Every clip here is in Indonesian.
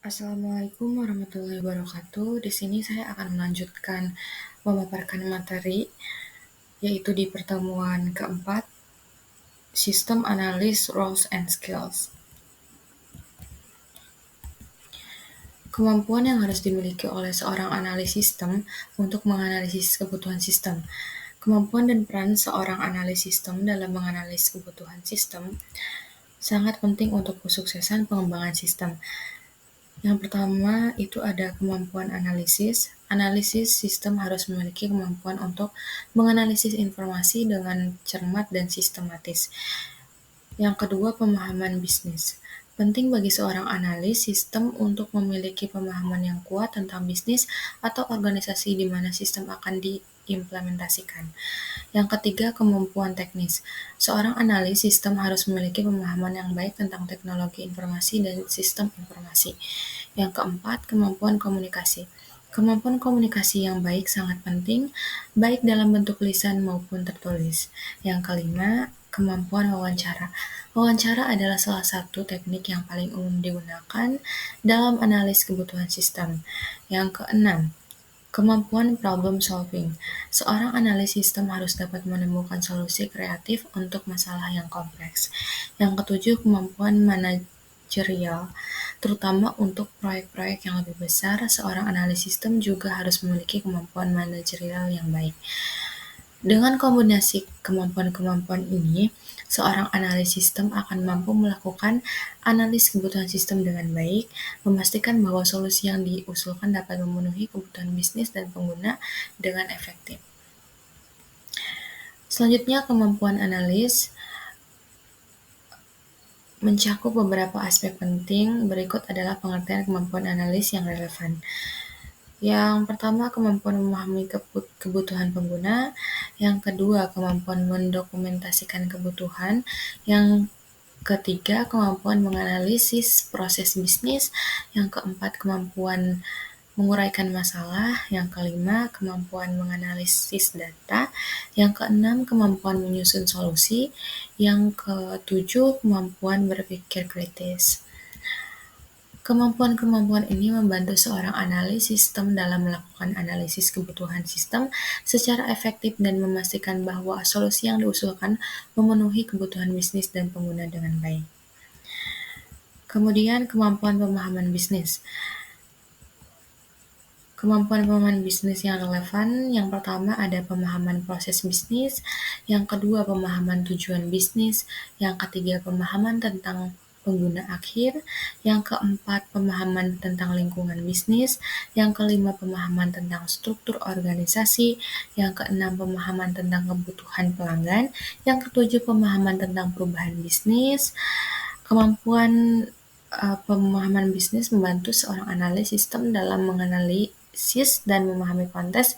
Assalamualaikum warahmatullahi wabarakatuh. Di sini saya akan melanjutkan memaparkan materi, yaitu di pertemuan keempat, Sistem Analis Roles and Skills. Kemampuan yang harus dimiliki oleh seorang analis sistem untuk menganalisis kebutuhan sistem. Kemampuan dan peran seorang analis sistem dalam menganalisis kebutuhan sistem sangat penting untuk kesuksesan pengembangan sistem. Yang pertama itu ada kemampuan analisis. Analisis sistem harus memiliki kemampuan untuk menganalisis informasi dengan cermat dan sistematis. Yang kedua, pemahaman bisnis. Penting bagi seorang analis sistem untuk memiliki pemahaman yang kuat tentang bisnis atau organisasi di mana sistem akan diimplementasikan. Yang ketiga, kemampuan teknis. Seorang analis sistem harus memiliki pemahaman yang baik tentang teknologi informasi dan sistem informasi. Yang keempat, kemampuan komunikasi. Kemampuan komunikasi yang baik sangat penting, baik dalam bentuk lisan maupun tertulis. Yang kelima, kemampuan wawancara. Wawancara adalah salah satu teknik yang paling umum digunakan dalam analis kebutuhan sistem. Yang keenam, kemampuan problem solving. Seorang analis sistem harus dapat menemukan solusi kreatif untuk masalah yang kompleks. Yang ketujuh, kemampuan manajerial. Terutama untuk proyek-proyek yang lebih besar, seorang analis sistem juga harus memiliki kemampuan manajerial yang baik. Dengan kombinasi kemampuan-kemampuan ini, seorang analis sistem akan mampu melakukan analis kebutuhan sistem dengan baik, memastikan bahwa solusi yang diusulkan dapat memenuhi kebutuhan bisnis dan pengguna dengan efektif. Selanjutnya, kemampuan analis mencakup beberapa aspek penting. Berikut adalah pengertian kemampuan analis yang relevan. Yang pertama, kemampuan memahami kebutuhan pengguna. Yang kedua, kemampuan mendokumentasikan kebutuhan. Yang ketiga, kemampuan menganalisis proses bisnis. Yang keempat, kemampuan menguraikan masalah. Yang kelima, kemampuan menganalisis data. Yang keenam, kemampuan menyusun solusi. Yang ketujuh, kemampuan berpikir kritis. Kemampuan-kemampuan ini membantu seorang analis sistem dalam melakukan analisis kebutuhan sistem secara efektif dan memastikan bahwa solusi yang diusulkan memenuhi kebutuhan bisnis dan pengguna dengan baik. Kemudian, kemampuan pemahaman bisnis. Kemampuan pemahaman bisnis yang relevan, yang pertama ada pemahaman proses bisnis, yang kedua pemahaman tujuan bisnis, yang ketiga pemahaman tentang pengguna akhir, yang keempat pemahaman tentang lingkungan bisnis, yang kelima pemahaman tentang struktur organisasi, yang keenam pemahaman tentang kebutuhan pelanggan, yang ketujuh pemahaman tentang perubahan bisnis. Kemampuan pemahaman bisnis membantu seorang analis sistem dalam menganalisis dan memahami konteks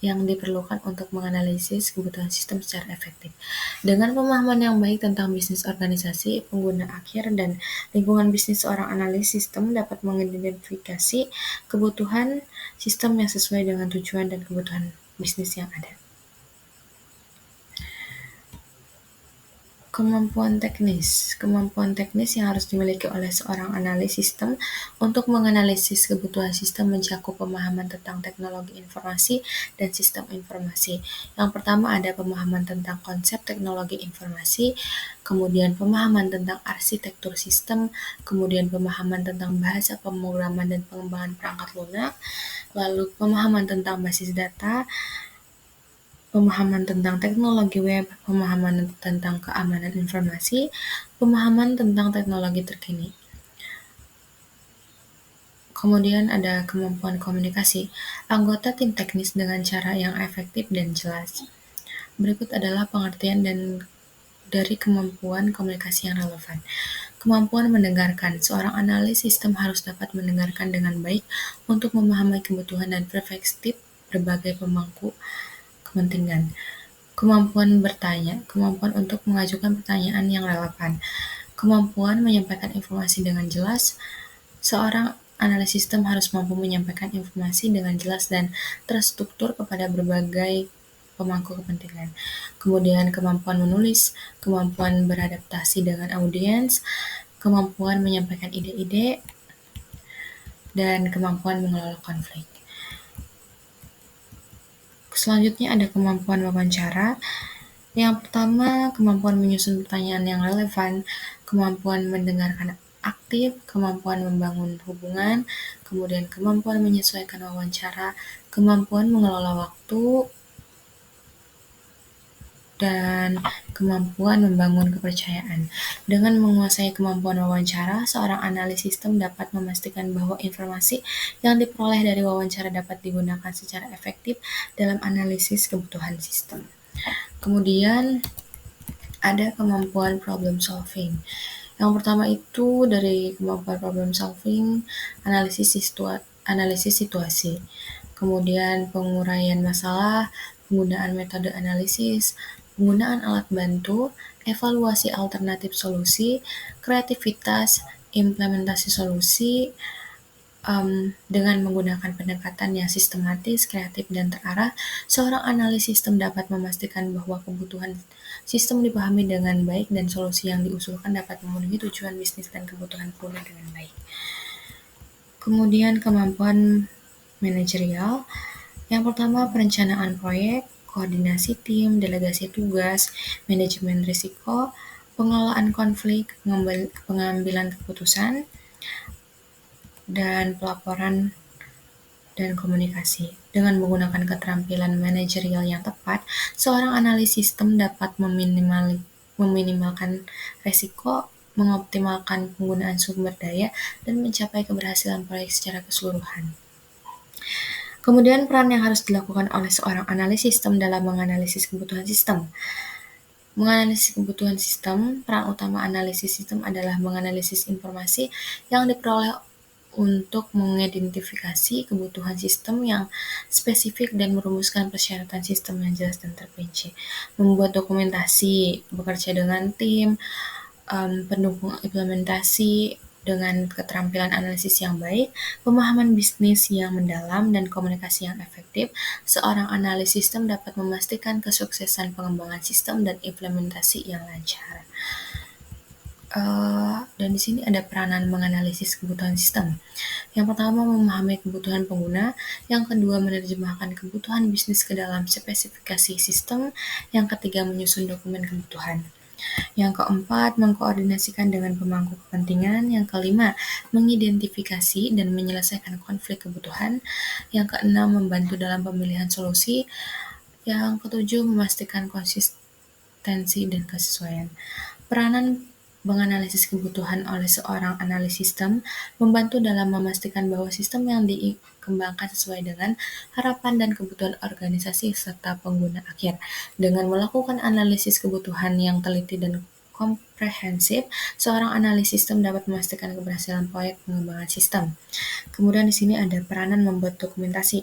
yang diperlukan untuk menganalisis kebutuhan sistem secara efektif. Dengan pemahaman yang baik tentang bisnis organisasi, pengguna akhir, dan lingkungan bisnis, seorang analis sistem dapat mengidentifikasi kebutuhan sistem yang sesuai dengan tujuan dan kebutuhan bisnis yang ada. Kemampuan teknis. Kemampuan teknis yang harus dimiliki oleh seorang analis sistem untuk menganalisis kebutuhan sistem mencakup pemahaman tentang teknologi informasi dan sistem informasi. Yang pertama ada pemahaman tentang konsep teknologi informasi, kemudian pemahaman tentang arsitektur sistem, kemudian pemahaman tentang bahasa pemrograman dan pengembangan perangkat lunak, lalu pemahaman tentang basis data, pemahaman tentang teknologi web, pemahaman tentang keamanan informasi, pemahaman tentang teknologi terkini. Kemudian ada kemampuan komunikasi, anggota tim teknis dengan cara yang efektif dan jelas. Berikut adalah pengertian dari kemampuan komunikasi yang relevan. Kemampuan mendengarkan. Seorang analis sistem harus dapat mendengarkan dengan baik untuk memahami kebutuhan dan perspektif berbagai pemangku kepentingan. Kemampuan bertanya, kemampuan untuk mengajukan pertanyaan yang relevan. Kemampuan menyampaikan informasi dengan jelas. Seorang analis sistem harus mampu menyampaikan informasi dengan jelas dan terstruktur kepada berbagai pemangku kepentingan. Kemudian kemampuan menulis, kemampuan beradaptasi dengan audiens, kemampuan menyampaikan ide-ide, dan kemampuan mengelola konflik. Selanjutnya ada kemampuan wawancara. Yang pertama, kemampuan menyusun pertanyaan yang relevan, kemampuan mendengarkan aktif, kemampuan membangun hubungan, kemudian kemampuan menyesuaikan wawancara, kemampuan mengelola waktu, dan kemampuan membangun kepercayaan. Dengan menguasai kemampuan wawancara, seorang analis sistem dapat memastikan bahwa informasi yang diperoleh dari wawancara dapat digunakan secara efektif dalam analisis kebutuhan sistem. Kemudian ada kemampuan problem solving. Yang pertama itu dari kemampuan problem solving, analisis situasi. Kemudian penguraian masalah, penggunaan metode analisis, penggunaan alat bantu, evaluasi alternatif solusi, kreativitas, implementasi solusi, dengan menggunakan pendekatan yang sistematis, kreatif, dan terarah, seorang analis sistem dapat memastikan bahwa kebutuhan sistem dipahami dengan baik dan solusi yang diusulkan dapat memenuhi tujuan bisnis dan kebutuhan pengguna dengan baik. Kemudian kemampuan manajerial. Yang pertama, perencanaan proyek, koordinasi tim, delegasi tugas, manajemen risiko, pengelolaan konflik, pengambilan keputusan, dan pelaporan dan komunikasi. Dengan menggunakan keterampilan manajerial yang tepat, seorang analis sistem dapat meminimalkan resiko, mengoptimalkan penggunaan sumber daya, dan mencapai keberhasilan proyek secara keseluruhan. Kemudian peran yang harus dilakukan oleh seorang analis sistem dalam menganalisis kebutuhan sistem. Menganalisis kebutuhan sistem, peran utama analisis sistem adalah menganalisis informasi yang diperoleh untuk mengidentifikasi kebutuhan sistem yang spesifik dan merumuskan persyaratan sistem yang jelas dan terperinci. Membuat dokumentasi, bekerja dengan tim, pendukung implementasi dengan keterampilan analisis yang baik, pemahaman bisnis yang mendalam, dan komunikasi yang efektif, seorang analis sistem dapat memastikan kesuksesan pengembangan sistem dan implementasi yang lancar. Dan di sini ada peranan menganalisis kebutuhan sistem. Yang pertama, memahami kebutuhan pengguna. Yang kedua, menerjemahkan kebutuhan bisnis ke dalam spesifikasi sistem. Yang ketiga, menyusun dokumen kebutuhan. Yang keempat, mengkoordinasikan dengan pemangku kepentingan. Yang kelima, mengidentifikasi dan menyelesaikan konflik kebutuhan. Yang keenam, membantu dalam pemilihan solusi. Yang ketujuh, memastikan konsistensi dan kesesuaian. Peranan menganalisis kebutuhan oleh seorang analis sistem membantu dalam memastikan bahwa sistem yang dikembangkan sesuai dengan harapan dan kebutuhan organisasi serta pengguna akhir. Dengan melakukan analisis kebutuhan yang teliti dan komprehensif, seorang analis sistem dapat memastikan keberhasilan proyek pengembangan sistem. Kemudian di sini ada peranan membuat dokumentasi.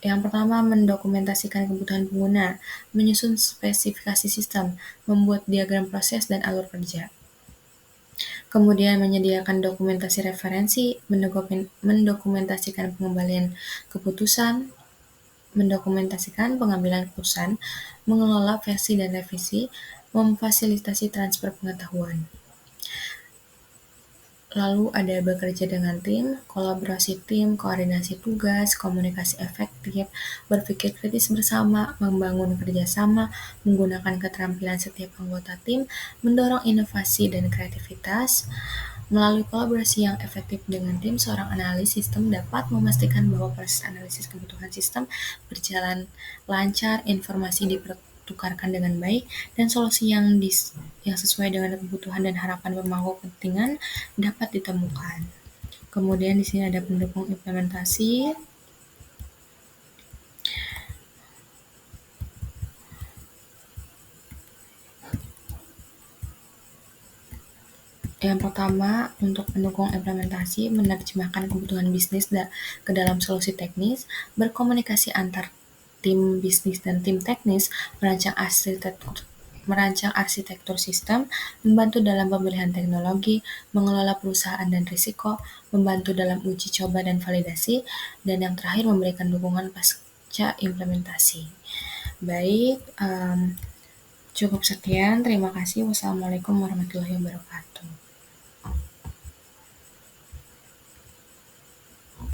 Yang pertama, mendokumentasikan kebutuhan pengguna, menyusun spesifikasi sistem, membuat diagram proses dan alur kerja. Kemudian menyediakan dokumentasi referensi, mendokumentasikan pengembalian keputusan, mendokumentasikan pengambilan keputusan, mengelola versi dan revisi, memfasilitasi transfer pengetahuan. Lalu ada bekerja dengan tim, kolaborasi tim, koordinasi tugas, komunikasi efektif, berpikir kritis bersama, membangun kerjasama, menggunakan keterampilan setiap anggota tim, mendorong inovasi dan kreativitas. Melalui kolaborasi yang efektif dengan tim, seorang analis sistem dapat memastikan bahwa proses analisis kebutuhan sistem berjalan lancar, informasi dipertukarkan dengan baik, dan solusi yang sesuai dengan kebutuhan dan harapan pemangku kepentingan dapat ditemukan. Kemudian di sini ada pendukung implementasi. Yang pertama, untuk pendukung implementasi, menerjemahkan kebutuhan bisnis ke dalam solusi teknis, berkomunikasi antar tim bisnis dan tim teknis, merancang arsitektur sistem, membantu dalam pemilihan teknologi, mengelola perusahaan dan risiko, membantu dalam uji coba dan validasi, dan yang terakhir memberikan dukungan pasca implementasi. Baik, cukup sekian. Terima kasih. Wassalamualaikum warahmatullahi wabarakatuh.